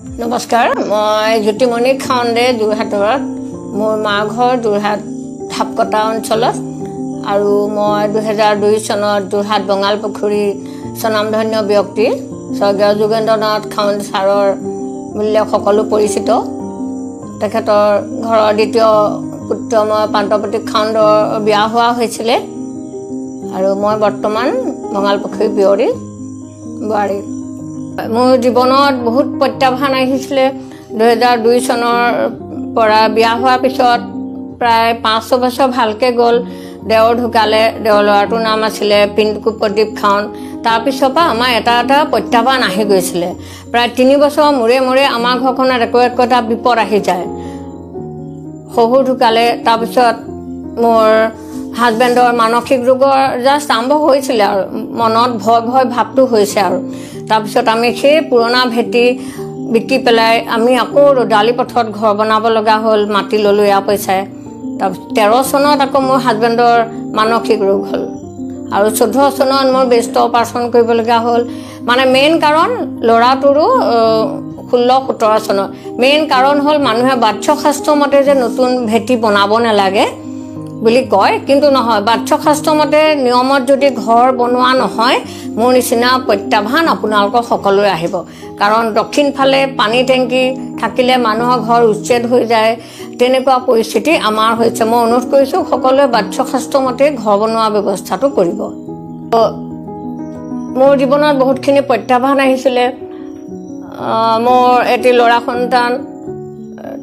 নমস্কাৰ মই জ্যোতিমণি খাউণ্ডে যোৰহাটত মোৰ মা ঘৰ যোৰহাট ধাপকটা অঞ্চলত আৰু মই 2002 চনত যোৰহাট বঙালপুখুৰী স্বনামধন্য ব্যক্তি স্বৰ্গীয় যোগেন্দ্ৰনাথ খাউণ্ড ছাৰৰ বুলিলে সকলো পৰিচিত তেখেতৰ ঘৰৰ দ্বিতীয় পুত্ৰ মই পান্তপ্ৰতীক খাউণ্ডৰ বিয়া হোৱা হৈছিল আৰু মই বৰ্তমান বঙালপুখুৰী বিয়ৰী বোৱাৰী মোৰ জীৱনত বহুত প্ৰত্যাহ্বান আহিছিল 2002 চনৰ পৰা বিয়া হোৱাৰ পিছত প্ৰায় 5 বছৰ ভালকৈ গ'ল দেওৰ ঢুকালে দেওৰ ল'ৰাটোৰ নাম আছিলে পিণ্টু প্ৰদীপ খাউণ্ড তাৰ পিছৰ পৰা আমাৰ এটা প্ৰত্যাহ্বান আহি গৈছিল প্ৰায় 3 বছৰ মূৰে মূৰে আমাৰ ঘৰখনত একোটা বিপদ আহি যায় শহুৰ ঢুকালে তাৰ পিছত মোৰ হাজবেণ্ডৰ মানসিক ৰোগৰ জাষ্ট আৰম্ভ হৈছিল আৰু মনত ভয় ভাৱটো হৈছে আৰু তাৰপিছত আমি সেই পুৰণা ভেটি বিকি পেলাই আমি আকৌ ৰদালি পথত ঘৰ বনাব লগা হ'ল মাটি ললো এয়া পইচাই তাৰপিছত 13 চনত আকৌ মোৰ হাজবেণ্ডৰ মানসিক ৰোগ হ'ল আৰু 14 চনত মোৰ বেষ্ট অপাৰেশ্যন কৰিব লগা হ'ল মানে মেইন কাৰণ ল'ৰাটোৰো 16-17 চনত মেইন কাৰণ হ'ল মানুহে বাচ্যশাস্ত্ৰ মতে যে নতুন ভেটি বনাব নালাগে বুলি কয় কিন্তু নহয় বাচ্যশাস্ত্ৰ মতে নিয়মত যদি ঘৰ বনোৱা নহয় মোৰ নিচিনা প্ৰত্যাহ্বান আপোনালোকৰ সকলোৰে আহিব কাৰণ দক্ষিণ ফালে পানী টেংকি থাকিলে মানুহৰ ঘৰ উচ্ছেদ হৈ যায় তেনেকুৱা পৰিস্থিতি আমাৰ হৈছে মই অনুৰোধ কৰিছোঁ সকলোৱে বাচ্যশাস্ত্ৰ মতে ঘৰ বনোৱা ব্যৱস্থাটো কৰিব মোৰ জীৱনত বহুতখিনি প্ৰত্যাহ্বান আহিছিল মোৰ এটি ল'ৰা সন্তান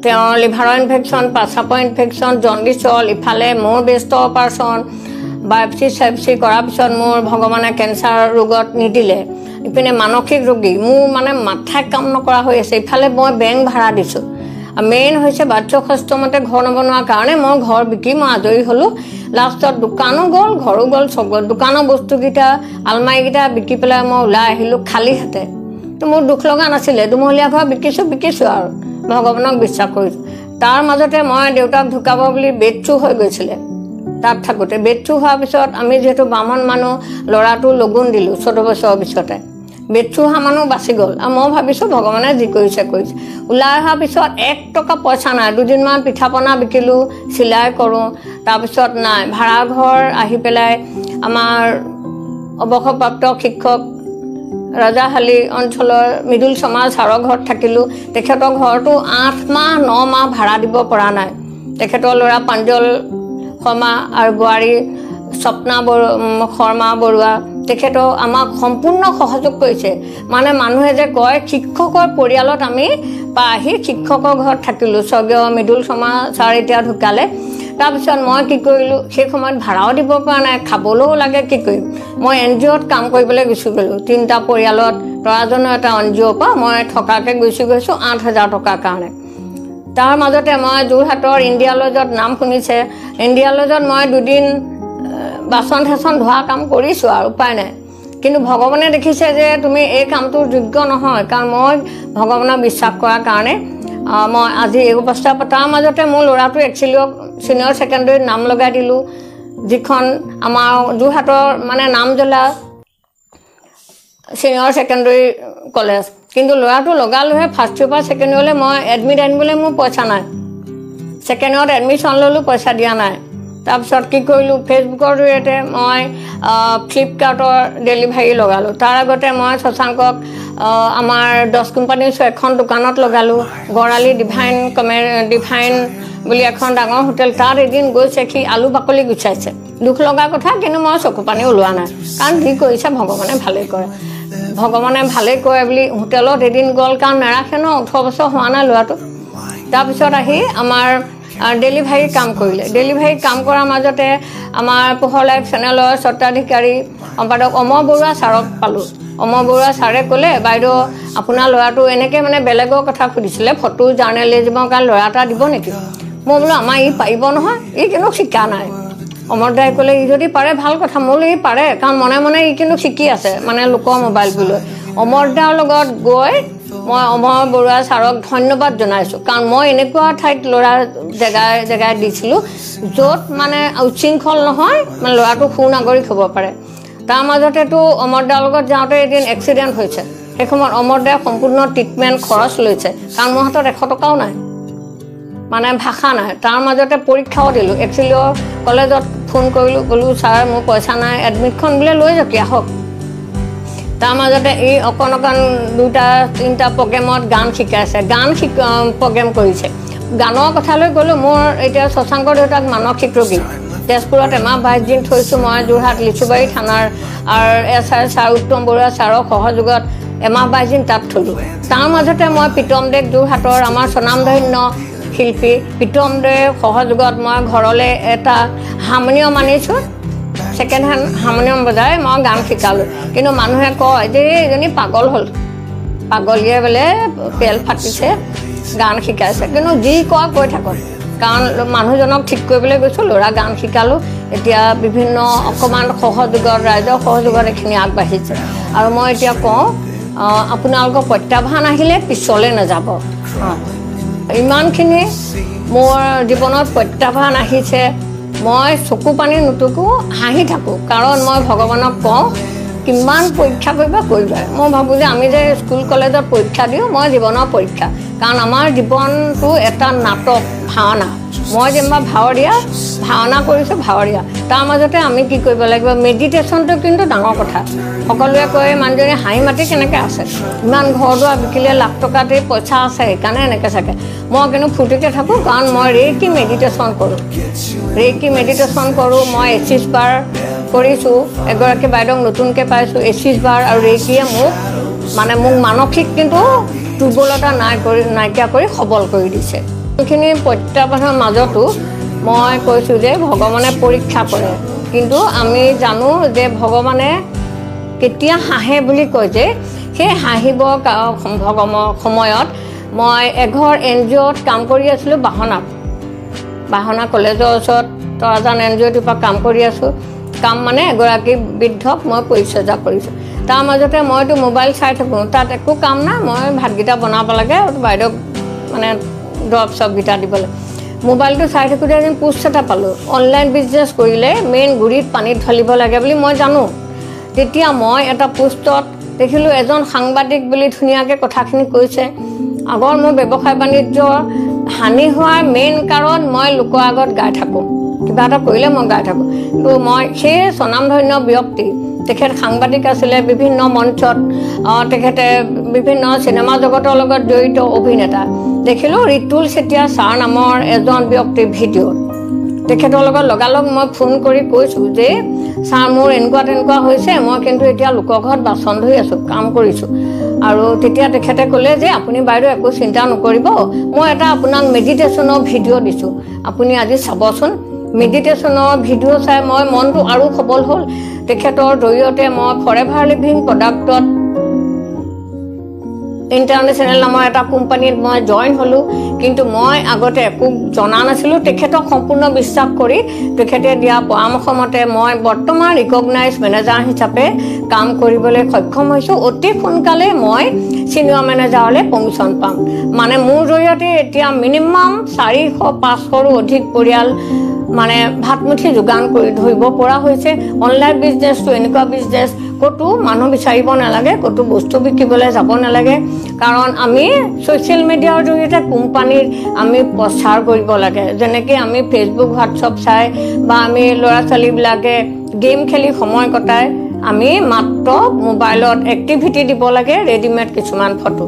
তেওঁৰ লিভাৰৰ ইনফেকশ্যন পাচাপৰ ইনফেকশ্যন জণ্ডিছ হ'ল ইফালে মোৰ বেষ্ট অপাৰেশ্যন বায়'পচি কৰাৰ পিছত মোৰ ভগৱানে কেঞ্চাৰ ৰোগত নিদিলে ইপিনে মানসিক ৰোগী মোৰ মানে মাথাই কাম নকৰা হৈ আছে ইফালে মই বেংক ভাড়া দিছোঁ মেইন হৈছে বাচ্যশাস্ত্ৰ মতে ঘৰ নবনোৱাৰ কাৰণে মই ঘৰ বিকি মই আজৰি হ'লোঁ লাষ্টত দোকানো গ'ল ঘৰো গ'ল চব গ'ল দোকানৰ বস্তুকেইটা আলমাৰীকেইটা বিকি পেলাই মই ওলাই আহিলোঁ খালী হাতে তো মোৰ দুখ লগা নাছিলে দুমহলীয়া ঘৰ বিকিছোঁ আৰু ভগৱানক বিশ্বাস কৰিছোঁ তাৰ মাজতে মই দেউতাক ঢুকাব বুলি বেডচু হৈ গৈছিলে তাত থাকোঁতে বেডচু হোৱাৰ পিছত আমি যিহেতু ব্ৰাহ্মণ মানুহ ল'ৰাটো লগুণ দিলোঁ 14 বছৰৰ পিছতে বেডচু হোৱা মানুহ বাচি গ'ল আৰু মই ভাবিছোঁ ভগৱানে যি কৰিছে ওলাই অহাৰ পিছত 1 টকা পইচা নাই 2 দিনমান পিঠা পনা বিকিলোঁ চিলাই কৰোঁ তাৰপিছত নাই ভাড়া ঘৰ আহি পেলাই আমাৰ অৱসৰপ্ৰাপ্ত শিক্ষক ৰাজাহালী অঞ্চলৰ মৃদুল সমাজ ছাৰৰ ঘৰত থাকিলোঁ তেখেতৰ ঘৰটো 8 মাহ 9 মাহ ভাড়া দিব পৰা নাই তেখেতৰ ল'ৰা প্ৰাঞ্জল শৰ্মা আৰু বোৱাৰী স্বপ্না শৰ্মা বৰুৱা তেখেতৰ আমাক সম্পূৰ্ণ সহযোগ কৰিছে মানে মানুহে যে কয় শিক্ষকৰ পৰিয়ালত আমি আহি শিক্ষকৰ ঘৰত থাকিলোঁ স্বৰ্গীয় মৃদুল শৰ্মা ছাৰ এতিয়া ঢুকালে তাৰপিছত মই কি কৰিলোঁ সেই সময়ত ভাড়াও দিব পৰা নাই খাবলৈও লাগে কি কৰিম মই NGOত কাম কৰিবলৈ গুচি গ'লোঁ 3টা পৰিয়ালত তৰাজনৰ এটা NGOৰ পৰা মই থকাকৈ গৈছোঁ 8,000 টকাৰ কাৰণে তাৰ মাজতে মই যোৰহাটৰ ইণ্ডিয়া লজত নাম শুনিছে ইণ্ডিয়া লজত মই 2 দিন বাচন ধোৱা কাম কৰিছোঁ আৰু উপায় নাই কিন্তু ভগৱানে দেখিছে যে তুমি এই কামটো যোগ্য নহয় কাৰণ মই ভগৱানক বিশ্বাস কৰাৰ কাৰণে মই আজি এই অৱস্থা তাৰ মাজতে মোৰ ল'ৰাটো একচুৱেলি ছিনিয়ৰ ছেকেণ্ডেৰীত নাম লগাই দিলোঁ যিখন আমাৰ যোৰহাটৰ মানে নাম জ্বলা ছিনিয়ৰ ছেকেণ্ডেৰী কলেজ কিন্তু ল'ৰাটো লগালোহে ফাৰ্ষ্ট ইয়েৰ পৰা ছেকেণ্ড ইয়েৰলৈ মই এডমিট আনিবলৈ মোৰ পইচা নাই ছেকেণ্ড ইয়েৰত এডমিশ্যন ল'লোঁ পইচা দিয়া নাই তাৰপিছত কি কৰিলোঁ ফেচবুকৰ জৰিয়তে মই ফ্লিপকাৰ্টৰ ডেলিভাৰী লগালোঁ তাৰ আগতে মই শশাংকক আমাৰ 10 কোম্পানীৰ এখন দোকানত লগালোঁ গড়ালি ডিভাইন বুলি এখন ডাঙৰ হোটেল তাত এদিন গৈছে সি আলু বাকলি গুচাইছে দুখ লগা কথা কিন্তু মই চকু পানী ওলোৱা নাই কাৰণ যি কৰিছে ভগৱানে ভালেই কৰে বুলি হোটেলত এদিন গ'ল কাৰণ নাৰাখে ন 18 বছৰ হোৱা নাই ল'ৰাটো তাৰপিছত আহি আমাৰ ডেলিভাৰী কাম কৰিলে ডেলিভাৰী কাম কৰাৰ মাজতে আমাৰ পোহৰ লাইভ চেনেলৰ স্বত্বাধিকাৰী সম্পাদক অমৰ বৰুৱা ছাৰক পালোঁ অমৰ বৰুৱা ছাৰে ক'লে বাইদেউ আপোনাৰ ল'ৰাটো এনেকৈ মানে বেলেগৰ কথা সুধিছিলে ফটো জাৰ্নেলিজিমৰ কাৰণে ল'ৰা এটা দিব নেকি মই বোলো আমাৰ ই পাৰিব নহয় ই কিন্তু শিকা নাই অমৰ দাই ক'লে ই যদি পাৰে ভাল কথা মই বোলো ই পাৰে কাৰণ মনে ই কিন্তু শিকি আছে মানে লোকৰ মোবাইলটো লৈ অমৰ দাৰ লগত গৈ মই অমৰ বৰুৱা ছাৰক ধন্যবাদ জনাইছোঁ কাৰণ মই এনেকুৱা ঠাইত ল'ৰা জেগাই দিছিলোঁ য'ত মানে উচ্ছৃংখল নহয় মানে ল'ৰাটো সুনাগৰিক হ'ব পাৰে তাৰ মাজতেতো অমৰ দাৰ লগত যাওঁতে এদিন এক্সিডেণ্ট হৈছে সেই সময়ত অমৰদায়ে সম্পূৰ্ণ ট্ৰিটমেণ্ট খৰচ লৈছে কাৰণ মোৰ হাতত 100 টকাও নাই মানে ভাষা নাই তাৰ মাজতে পৰীক্ষাও দিলোঁ একচুৱেলি কলেজত ফোন কৰিলোঁ ক'লোঁ ছাৰ মোৰ পইচা নাই এডমিটখন বোলে লৈ যাওক আহক তাৰ মাজতে এই অকণ 2-3টা প্ৰগ্ৰেমত গান শিকাইছে গান প্ৰগ্ৰেম কৰিছে গানৰ কথালৈ গ'লোঁ মোৰ এতিয়া শশাংকৰ দেউতাক মানসিক ৰোগী তেজপুৰত এমাহ 22 দিন থৈছোঁ মই যোৰহাট লিচুবাৰী থানাৰ আৰু SI ছাৰ উত্তম বৰুৱা ছাৰৰ সহযোগত এমাহ 22 দিন তাত থলোঁ তাৰ মাজতে মই প্ৰীতম দেৱ যোৰহাটৰ আমাৰ স্বনামধন্য শিল্পী প্ৰীতম দেৱ সহযোগত মই ঘৰলৈ এটা হাৰমনিয়াম আনিছোঁ ছেকেণ্ড হেণ্ড হাৰমনিয়াম বজাই মই গান শিকালোঁ কিন্তু মানুহে কয় যে এজনী পাগল হ'ল পাগলীয়ে বোলে তেল ফাটিছে গান শিকাইছে কিন্তু যি কয় কৈ থাকক কাৰণ মানুহজনক ঠিক কৰিবলৈ গৈছোঁ ল'ৰা গান শিকালোঁ এতিয়া বিভিন্ন অকণমান সহযোগত ৰাইজৰ সহযোগত এইখিনি আগবাঢ়িছে আৰু মই এতিয়া কওঁ আপোনালোকৰ প্ৰত্যাহ্বান আহিলে পিছলৈ নাযাব ইমানখিনি মোৰ জীৱনত প্ৰত্যাহ্বান আহিছে মই চকু পানী নুটুকো হাঁহি থাকোঁ কাৰণ মই ভগৱানক কওঁ কিমান পৰীক্ষা কৰিবা মই ভাবোঁ যে আমি যে স্কুল কলেজত পৰীক্ষা দিওঁ মই জীৱনৰ পৰীক্ষা কাৰণ আমাৰ জীৱনটো এটা নাটক ভাওনা মই যেনিবা ভাওনা কৰিছোঁ ভাৱৰীয়া তাৰ মাজতে আমি কি কৰিব লাগিব মেডিটেশ্যনটো কিন্তু ডাঙৰ কথা সকলোৱে কয় মানুহজনী হাঁহি মাতি কেনেকৈ আছে ইমান ঘৰ দুৱাৰ বিকিলে লাখ টকাতে পইচা আছে সেইকাৰণে এনেকৈ চাগে মই কিন্তু ফূৰ্তিতে থাকোঁ কাৰণ মই ৰেকি মেডিটেশ্যন কৰোঁ মই 21 বাৰ কৰিছোঁ এগৰাকী বাইদেউক নতুনকৈ পাইছোঁ 21 বাৰ আৰু ৰেকিয়ে মোক মানসিক কিন্তু দুৰ্বলতা নাইকিয়া কৰি সবল কৰি দিছে এইখিনি প্ৰত্যাহ্বানৰ মাজতো মই কৈছোঁ যে ভগৱানে পৰীক্ষা কৰে কিন্তু আমি জানো যে ভগৱানে কেতিয়া হাঁহে বুলি কয় যে সেই হাঁহিব সময়ত মই এঘৰ NGOত কাম কৰি আছিলোঁ বাহনা কলেজৰ ওচৰত তৰাজান NGOটোৰ পৰা কাম কৰি আছোঁ কাম মানে এগৰাকী বৃদ্ধক মই পৰিচৰ্যা কৰিছোঁ তাৰ মাজতে মইতো মোবাইল চাই থাকোঁ তাত একো কাম নাই মই ভাতকেইটা বনাব লাগে বাইদেউক দৰৱ চবকেইটা দিবলৈ মোবাইলটো চাই থাকোঁতে এদিন পোষ্ট এটা পালোঁ অনলাইন বিজনেছ কৰিলে মেইন গুৰিত পানীত ঢালিব লাগে বুলি মই জানো তেতিয়া মই এটা পোষ্টত দেখিলোঁ এজন সাংবাদিক বুলি ধুনীয়াকৈ কথাখিনি কৈছে আগৰ মোৰ ব্যৱসায় বাণিজ্যৰ হানি হোৱাৰ মেইন কাৰণ মই লোকৰ আগত গাই থাকোঁ কিবা এটা কৰিলে মই গাই থাকোঁ তো মই সেই স্বনামধন্য ব্যক্তি তেখেত সাংবাদিক আছিলে বিভিন্ন মঞ্চত তেখেতে বিভিন্ন চিনেমা জগতৰ লগত জড়িত অভিনেতা দেখিলোঁ ৰিতুল চেতিয়া ছাৰ নামৰ এজন ব্যক্তিৰ ভিডিঅ'ত তেখেতৰ লগত লগালগ মই ফোন কৰি কৈছোঁ যে ছাৰ মোৰ এনেকুৱা হৈছে মই কিন্তু এতিয়া লোকৰ ঘৰত বাচন ধুই আছোঁ কাম কৰিছোঁ আৰু তেতিয়া তেখেতে ক'লে যে আপুনি বাইদেউ একো চিন্তা নকৰিব মই এটা আপোনাক মেডিটেশ্যনৰ ভিডিঅ' দিছোঁ আপুনি আজি চাবচোন মেডিটেশ্যনৰ ভিডিঅ' চাই মই মনটো আৰু সবল হ'ল তেখেতৰ জৰিয়তে মই ফৰেভাৰ লিভিং প্ৰডাক্টত ইণ্টাৰনেশ্যনেল নামৰ এটা কোম্পানীত মই জইন হ'লোঁ কিন্তু মই আগতে একো জনা নাছিলোঁ তেখেতক সম্পূৰ্ণ বিশ্বাস কৰি তেখেতে দিয়া পৰামৰ্শ মতে মই বৰ্তমান ৰিকগনাইজ মেনেজাৰ হিচাপে কাম কৰিবলৈ সক্ষম হৈছোঁ অতি সোনকালে মই ছিনিয়ৰ মেনেজাৰলৈ প্ৰমোশ্যন পাম মানে মোৰ জৰিয়তে এতিয়া মিনিমাম 400-500ৰো অধিক পৰিয়াল ভাতমুঠি যোগান কৰি ধৰিব পৰা হৈছে অনলাইন বিজনেছটো এনেকুৱা বিজনেছ ক'তো মানুহ বিচাৰিব নালাগে ক'তো বস্তু বিকিবলৈ যাব নালাগে কাৰণ আমি ছ'চিয়েল মিডিয়াৰ জৰিয়তে কোম্পানীৰ আমি প্ৰচাৰ কৰিব লাগে যেনেকৈ আমি ফেচবুক হোৱাটছআপ চাই বা আমি ল'ৰা ছোৱালীবিলাকে গেম খেলি সময় কটাই আমি মাত্ৰ মোবাইলত এক্টিভিটি দিব লাগে ৰেডিমেড কিছুমান ফটো